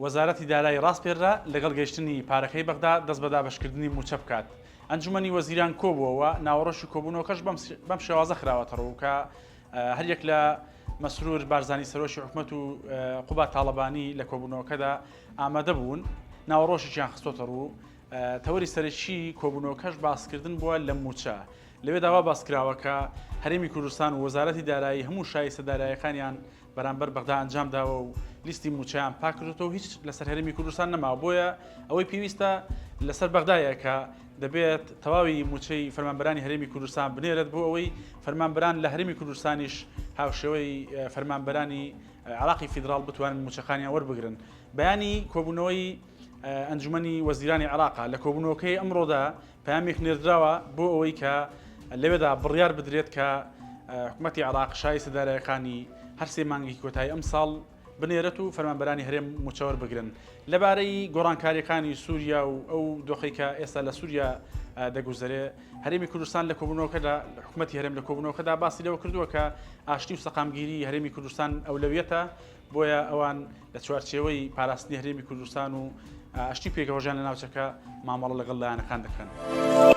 وەزارەتی دارایی ڕاستپێررا لەگەڵ گەیشتنی پارەکەی بەغدا دەست بە دابەشکردنی موچە بکات. ئەنجومەنی وەزیران کۆبووەوە ناوەڕۆژی کۆبوونەوەکەش بەم شێوازە خراوەتەڕوو کە هەریەک لە مەسرور بارزانی سەرۆشی حکومەت و قوبا تاڵەبانی لە کۆبوونەوەکەدا ئامادە بوون ناوەڕۆژیان خستۆتە ڕوو تەوەری سەرەکی کۆبوونەوەکەش باسکردن بووە لە موچە لەوێ داوا باسکراوەکە هەرێمی کوردستان و وەزارەتی دارایی هەموو شایستە داراییەکانیان بەرامبەر بەغدا ئەنجام داوە و لیستی موچەیان پاکردەوە هیچ لەسەر هەرێمی کوردستان نەماوە بۆیە ئەوەی پێویستە لەسەر بەغدایە کە دەبێت تەواوی موچەی فەرمانبەرانی هەرێمی کوردستان بنێرێت بۆ ئەوەی فەرمانبەران لە هەرێمی کوردستانیش هاوشێوەی فەرمانبەرانی عراقی فیدراڵ بتوانن موچەکانیان وەربگرن. بەیانی کۆبوونەوەی ئەنجومەنی وەزیرانی عراقا لە کۆبوونەوەکەی ئەمڕۆدا پامێک نێردراوە بۆ ئەوەی کە لەوێدا بڕیار بدرێت کە حکومەتی عراق شایستە داراییەکانی هەر سێ مانگی کۆتایی ئەم ساڵ بنێرێت و فەرمانبەرانی هەرێم موچەوەر بگرن. لەبارەی گۆڕانکاریەکانی سووریا و ئەو دۆخی کە ئێستا لە سووریا دەگوزارێ هەرێمی کوردستان لە کۆبوونەوەکەدا حکومەتی هەرێم لە کۆبوونەوەکەدا باسی لەوە کردووە کە ئاشتی و سەقامگیری هەرێمی کوردستان ئەولەویەتە بۆیە ئەوان لە چوارچێوەی پاراستنی هەرێمی کوردستان و ئاشتی پێکەوەژیان لە ناوچەکە مامەڵە لەگەڵ لایەنەکان دەکەن.